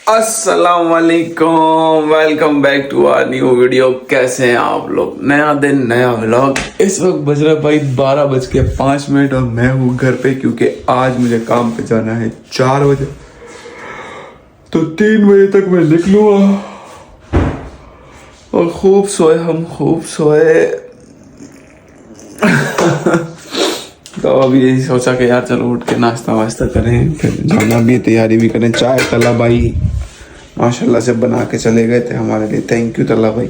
अस्सलाम वालेकुम, welcome back to our new video. कैसे हैं आप लोग? नया दिन नया व्लॉग। इस वक्त बज रहा भाई 12:05 और मैं हूँ घर पे क्योंकि आज मुझे काम पे जाना है 4 बजे, तो 3 बजे तक मैं निकलूँगा। और खूब सोए, हम खूब सोए। तो अभी यही सोचा कि यार चलो उठ के नाश्ता वास्ता करें, फिर जाना भी, तैयारी भी करें। चाय तला भाई माशाल्लाह से बना के चले गए थे हमारे लिए, थैंक यू तला भाई।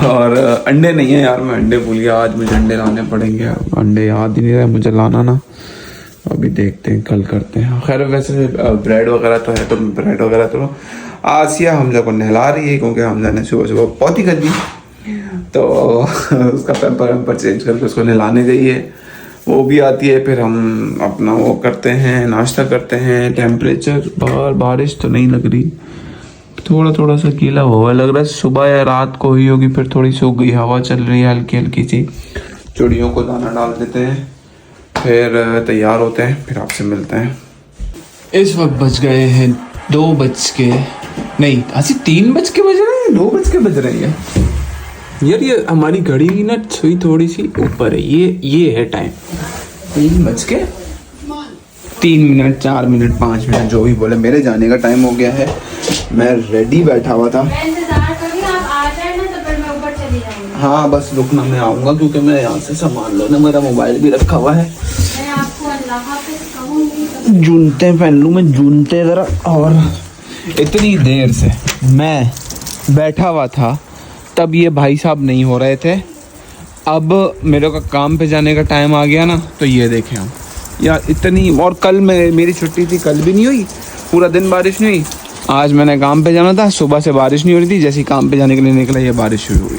और अंडे नहीं है यार, मैं अंडे भूल गया, आज मुझे अंडे लाने पड़ेंगे। अंडे याद ही नहीं रहे मुझे लाना ना, अभी देखते हैं, कल करते हैं। खैर वैसे ब्रेड वगैरह तो है, तो ब्रेड वगैरह तो आसिया हमजा को नहला रही है क्योंकि हमजा ने सुबह सुबह पौती कर दी, तो उसका पैम्पर चेंज करके उसको नहलाने गई है। वो भी आती है, फिर हम अपना वो करते हैं, नाश्ता करते हैं। टेम्परेचर बाहर बारिश तो नहीं लग रही, थोड़ा थोड़ा सा गीला हुआ लग रहा है। सुबह या रात को हुई होगी, फिर थोड़ी सूख गई, हवा चल रही है हल्की हल्की सी। चिड़ियों को दाना डाल देते हैं, फिर तैयार होते हैं, फिर आपसे मिलते हैं। इस वक्त बज गए हैं 2 बज के, नहीं ऐसे 3 बज के बज रहे हैं, 2 बज के बज रहे हैं यार। ये हमारी घड़ी की ना सुई थोड़ी सी ऊपर है, ये है टाइम 3 बज के 3 मिनट 4 मिनट 5 मिनट जो भी बोले। मेरे जाने का टाइम हो गया है, मैं रेडी बैठा हुआ था। हाँ बस रुकना, मैं आऊँगा क्योंकि मैं यहाँ से सामान लो ना, मेरा मोबाइल भी रखा हुआ है। जूनते पहन लूँ मैं, जूनते ज़रा। और इतनी देर से मैं बैठा हुआ था, तब ये भाई साहब नहीं हो रहे थे। अब मेरे को काम पे जाने का टाइम आ गया ना, तो ये देखें हम यार इतनी। और कल मेरी छुट्टी थी, कल भी नहीं हुई, पूरा दिन बारिश नहीं हुई। आज मैंने काम पे जाना था, सुबह से बारिश नहीं हो रही थी, जैसे ही काम पे जाने के लिए निकला ये बारिश शुरू हुई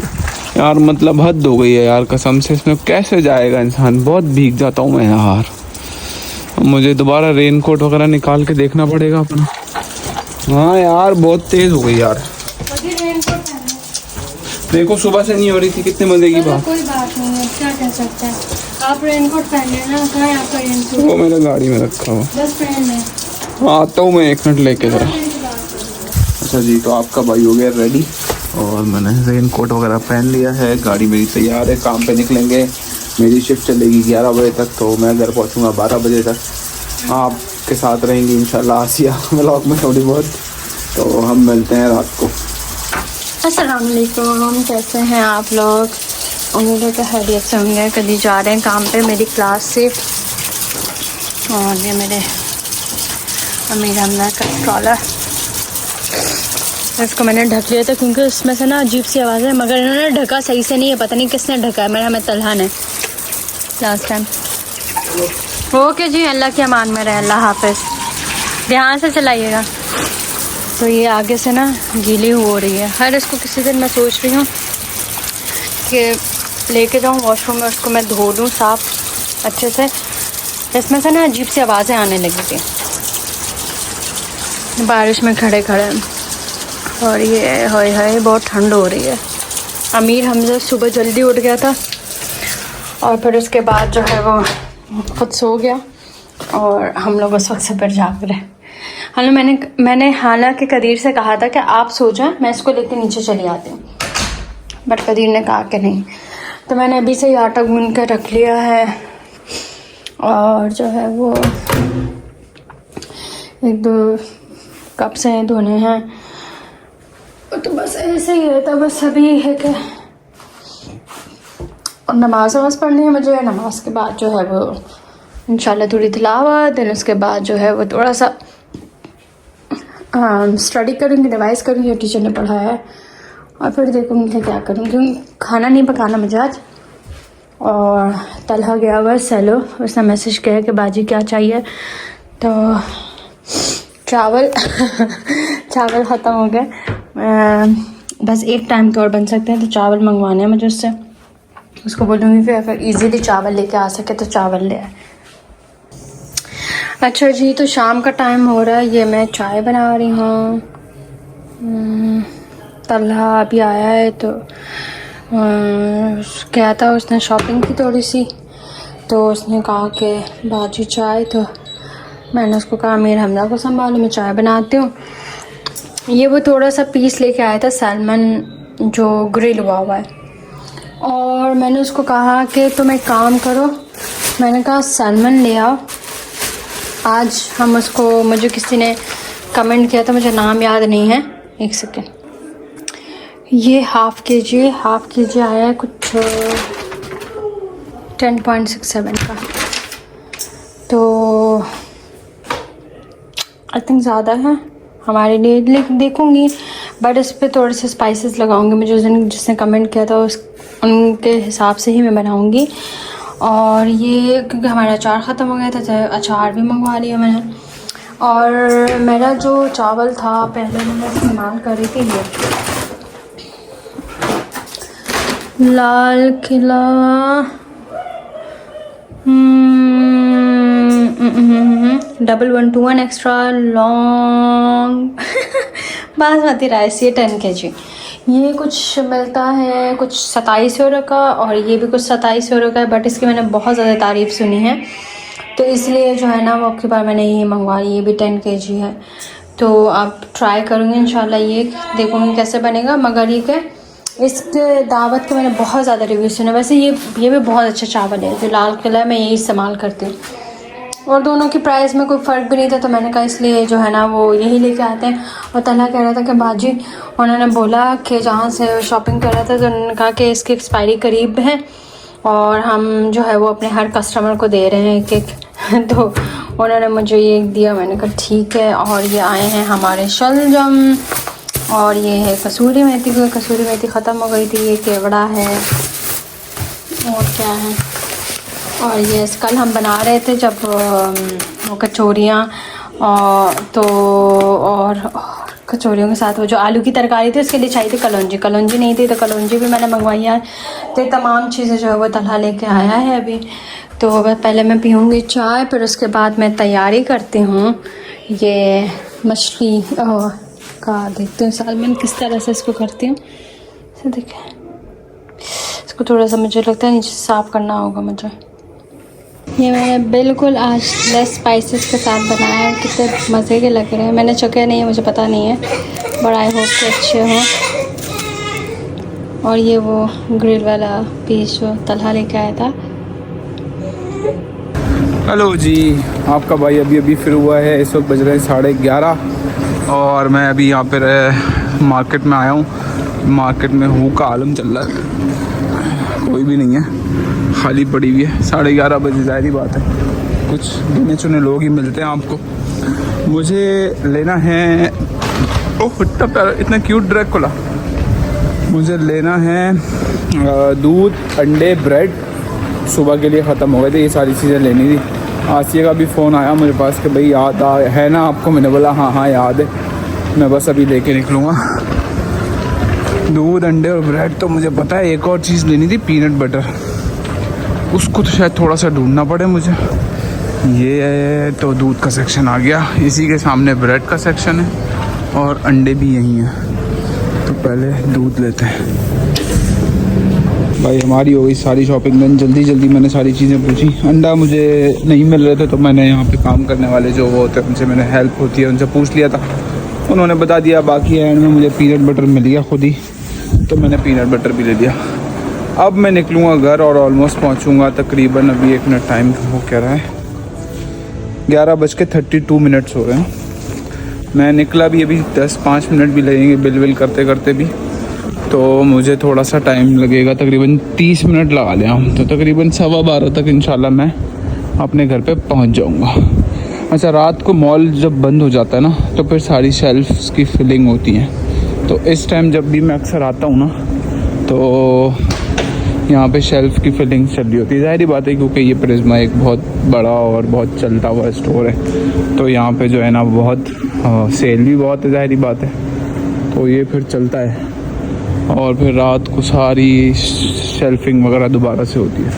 यार। मतलब हद हो गई है यार कसम से, इसमें कैसे जाएगा इंसान। बहुत भीग जाता हूँ मैं यार, मुझे दोबारा रेन कोट वगैरह निकाल के देखना पड़ेगा अपना। हाँ यार बहुत तेज़ हो गई यार, देखो सुबह से नहीं हो रही थी, कितने मजे की बात। कोई बात नहीं है, क्या कह सकते हैं। आप रेनकोट पहन लेना, कहाँ है आपका रेनकोट? वो मेरे गाड़ी में रखा हुआ, बस पहन लें। हाँ आता हूँ मैं 1 मिनट लेके ज़रा। अच्छा जी, तो आपका भाई हो गया रेडी और मैंने रेन कोट वगैरह पहन लिया है, गाड़ी मेरी तैयार है, काम पे निकलेंगे। मेरी शिफ्ट चलेगी 11 बजे तक, तो मैं घर पहुँचूँगा 12 बजे तक। आपके साथ रहेंगी इंशाल्लाह आसिया व्लॉग में थोड़ी बहुत, तो हम मिलते हैं रात को। अस्सलाम वालेकुम, कैसे हैं आप लोग? उम्मीद है कि खैरियत से होंगे। कभी जा रहे हैं काम पे मेरी क्लास से, और ये मेरे अमीर हमदा का ट्रॉलर, इसको मैंने ढक लिया था क्योंकि उसमें से ना अजीब सी आवाज़ है, मगर इन्होंने ढका सही से नहीं है, पता नहीं किसने ढका है। मेरा हमें तलहा ने लास्ट टाइम। ओके जी, अल्लाह के अमान में रहे, अल्लाह हाफिज़, ध्यान से चलाइएगा। तो ये आगे से ना गीली हो रही है। हर इसको किसी दिन मैं सोच रही हूँ कि लेके जाऊँ वॉशरूम में, उसको मैं धो दूँ साफ़ अच्छे से। इसमें से ना अजीब सी आवाज़ें आने लगी थी बारिश में खड़े खड़े। और ये हाय हाय बहुत ठंड हो रही है। अमीर हमजा सुबह जल्दी उठ गया था और फिर उसके बाद जो है वो खुद सो गया, और हम लोग उस वक्त से फिर जाग रहे। हाँ, मैंने हालांकि कदीर से कहा था कि आप सो जाएं, मैं इसको लेके नीचे चली आती हूँ, बट कदीर ने कहा कि नहीं। तो मैंने अभी से ही आटा गूंद कर रख लिया है, और जो है वो 1-2 कप से धोने हैं। तो बस ऐसे ही है। तो बस अभी है कि नमाज पढ़नी है मुझे। नमाज के बाद जो है वो इंशाल्लाह थोड़ी तिलावत, देन उसके बाद जो है वो थोड़ा सा स्टडी करूँगी, रिवाइज़ करूँगी जो टीचर ने पढ़ाया है, और फिर देखूँगी कि क्या करूँगी, क्योंकि खाना नहीं पकाना मुझे आज। और तलहा गया हुआ सेलो, उसने मैसेज किया कि बाजी क्या चाहिए, तो चावल चावल ख़त्म हो गए, बस एक टाइम के और बन सकते हैं, तो चावल मंगवाने हैं मुझे उससे। उसको बोलूँगी कि अगर इजीली चावल लेके आ सके तो चावल ले आए। अच्छा जी, तो शाम का टाइम हो रहा है, ये मैं चाय बना रही हूँ। तलहा अभी आया है, तो क्या था, उसने शॉपिंग की थोड़ी सी, तो उसने कहा कि बाजी चाय, तो मैंने उसको कहा अमीर हमदा को संभालो, मैं चाय बनाती हूँ। ये वो थोड़ा सा पीस लेके आया था सैल्मन जो ग्रिल हुआ है, और मैंने उसको कहा कि तुम एक काम करो, मैंने कहा सैल्मन ले आओ आज हम उसको, मुझे किसी ने कमेंट किया था, मुझे नाम याद नहीं है, एक सेकेंड। ये हाफ़ के जी आया है कुछ 10.67 का, तो आई थिंक ज़्यादा है हमारे लिए, लेकिन देखूँगी, बट इस पर थोड़े से स्पाइसेस लगाऊंगी। मुझे उस दिन जिसने कमेंट किया था उनके हिसाब से ही मैं बनाऊंगी। और ये क्योंकि हमारा अचार ख़त्म हो गया था तो अचार भी मंगवा लिया मैंने। और मेरा जो चावल था पहले मैंने इस्तेमाल कर रही थी ये Lal Qila 1121 extra long basmati rice, ये 10 kg। ये कुछ मिलता है कुछ 27 यूरो का, और ये भी कुछ 27 यूरो का है, बट इसकी मैंने बहुत ज़्यादा तारीफ़ सुनी है, तो इसलिए जो है ना वो आपकी बार मैंने ये मंगवा ली। ये भी 10 kg है, तो अब ट्राई करूँगी इंशाल्लाह, ये देखूँगी कैसे बनेगा। मगर ये क्या, इसके दावत के मैंने बहुत ज़्यादा रिव्यू सुने। वैसे ये भी बहुत अच्छा चावल है, जो लाल किला है मैं यही इस्तेमाल करती हूँ, और दोनों की प्राइस में कोई फ़र्क भी नहीं था, तो मैंने कहा इसलिए जो है ना वो यही लेके आते हैं। और तला कह रहा था कि बाजी, उन्होंने बोला कि जहाँ से शॉपिंग कर रहा था तो उन्होंने कहा कि इसकी एक्सपायरी करीब है और हम जो है वो अपने हर कस्टमर को दे रहे हैं एक तो उन्होंने मुझे ये दिया। मैंने कहा ठीक है। और ये आए हैं हमारे शलजम, और ये है कसूरी मेथी, क्योंकि कसूरी मेथी ख़त्म हो गई थी। ये केवड़ा है, और क्या है, और ये कल हम बना रहे थे जब वो कचौरियाँ, तो और कचौरियों के साथ वो जो आलू की तरकारी थी उसके लिए चाहिए थी कलौंजी नहीं थी, तो कलौंजी भी मैंने मंगवाई है। तो तमाम चीज़ें जो है वो तलहा लेके आया है अभी। तो बस पहले मैं पीऊँगी चाय, फिर उसके बाद मैं तैयारी करती हूँ ये मछली का। देखती हूँ सालमन किस तरह से इसको करती हूँ। इसे देखें, इसको थोड़ा सा मुझे लगता है नीचे साफ़ करना होगा मुझे। ये मैंने बिल्कुल आज लेस स्पाइसेस के साथ बनाया है, कितने मज़े के लग रहे हैं। मैंने चखे नहीं है, मुझे पता नहीं है, बट आई होप कि अच्छे हों। और ये वो ग्रिल वाला पीस जो तलहा लेके आया था। हेलो जी, आपका भाई अभी फिर हुआ है। इस वक्त बज रहे हैं 11:30 और मैं अभी यहाँ पर मार्केट में आया हूँ। मार्केट में हूँ का आलम चल रहा है, कोई भी नहीं है, खाली पड़ी हुई है। 11:30 बजे, ज़ाहिर बात है कुछ गिने चुने लोग ही मिलते हैं आपको। मुझे लेना है, ओह इतना प्यारा, इतना क्यूट ड्रैकुला। मुझे लेना है दूध, अंडे, ब्रेड। सुबह के लिए ख़त्म हो गए थे, ये सारी चीज़ें लेनी थी। आसिया का भी फ़ोन आया मेरे पास कि भाई याद है ना आपको। मैंने बोला हाँ याद है, मैं बस अभी लेके निकलूँगा। दूध, अंडे और ब्रेड तो मुझे पता है। एक और चीज़ लेनी थी, पीनट बटर, उसको तो शायद थोड़ा सा ढूंढना पड़े मुझे। ये तो दूध का सेक्शन आ गया, इसी के सामने ब्रेड का सेक्शन है और अंडे भी यहीं हैं। तो पहले दूध लेते हैं। भाई हमारी हो गई सारी शॉपिंग डन, जल्दी मैंने सारी चीज़ें पूछी। अंडा मुझे नहीं मिल रहे थे, तो मैंने यहाँ पे काम करने वाले जो वो होते हैं उनसे मैंने हेल्प होती है, उनसे पूछ लिया था, उन्होंने बता दिया। बाकी एंड में मुझे पीनट बटर मिल गया खुद ही, तो मैंने पीनट बटर भी ले लिया। अब मैं निकलूँगा घर और ऑलमोस्ट पहुँचूँगा तकरीबन, अभी 1 मिनट टाइम हो कह रहा है, 11:32 हो रहे हैं। मैं निकला भी अभी 10-5 मिनट भी लगेंगे बिल करते करते भी, तो मुझे थोड़ा सा टाइम लगेगा, तकरीबन 30 मिनट लगा लें हम, तो तकरीबन 12:15 तक इंशाल्लाह मैं अपने घर पे पहुँच जाऊँगा। अच्छा, रात को मॉल जब बंद हो जाता है ना, तो फिर सारी शेल्फ्स की फिलिंग होती है। तो इस टाइम जब भी मैं अक्सर आता हूँ ना, तो यहाँ पे शेल्फ की फिलिंग चल रही होती है। ज़ाहिर बात है क्योंकि ये प्रिज्मा एक बहुत बड़ा और बहुत चलता हुआ स्टोर है, तो यहाँ पे जो है ना बहुत सेल भी बहुत है, ज़ाहिर बात है, तो ये फिर चलता है। और फिर रात को सारी शेल्फिंग वगैरह दोबारा से होती है।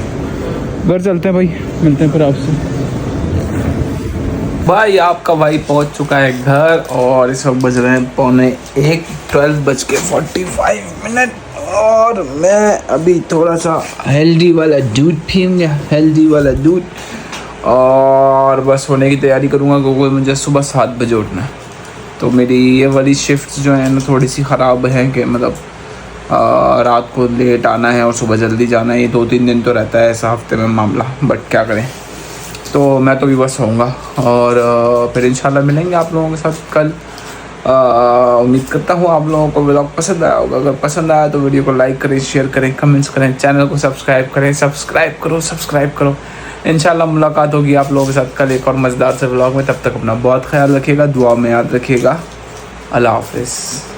घर चलते हैं भाई, मिलते हैं फिर आपसे। भाई आपका भाई पहुँच चुका है घर और इस वक्त बज रहे हैं 12:45, 12:45, और मैं अभी थोड़ा सा हेल्दी वाला दूध पीऊँगा, हेल्दी वाला दूध, और बस होने की तैयारी करूँगा क्योंकि मुझे सुबह 7 बजे उठना है। तो मेरी ये वाली शिफ्ट जो है ना थोड़ी सी ख़राब है कि मतलब रात को लेट आना है और सुबह जल्दी जाना है। ये 2-3 दिन तो रहता है ऐसा हफ्ते में मामला, बट क्या करें। तो मैं तो भी बस होऊंगा और फिर इंशाल्लाह मिलेंगे आप लोगों के साथ कल। उम्मीद करता हूँ आप लोगों को व्लॉग पसंद आया होगा। अगर पसंद आया तो वीडियो को लाइक करें, शेयर करें, कमेंट्स करें, चैनल को सब्सक्राइब करें। सब्सक्राइब करो। इंशाल्लाह मुलाकात होगी आप लोगों के साथ कल एक और मज़ेदार से व्लॉग में। तब तक अपना बहुत ख्याल रखिएगा, दुआ में याद रखिएगा। अल्लाह हाफ़िज़।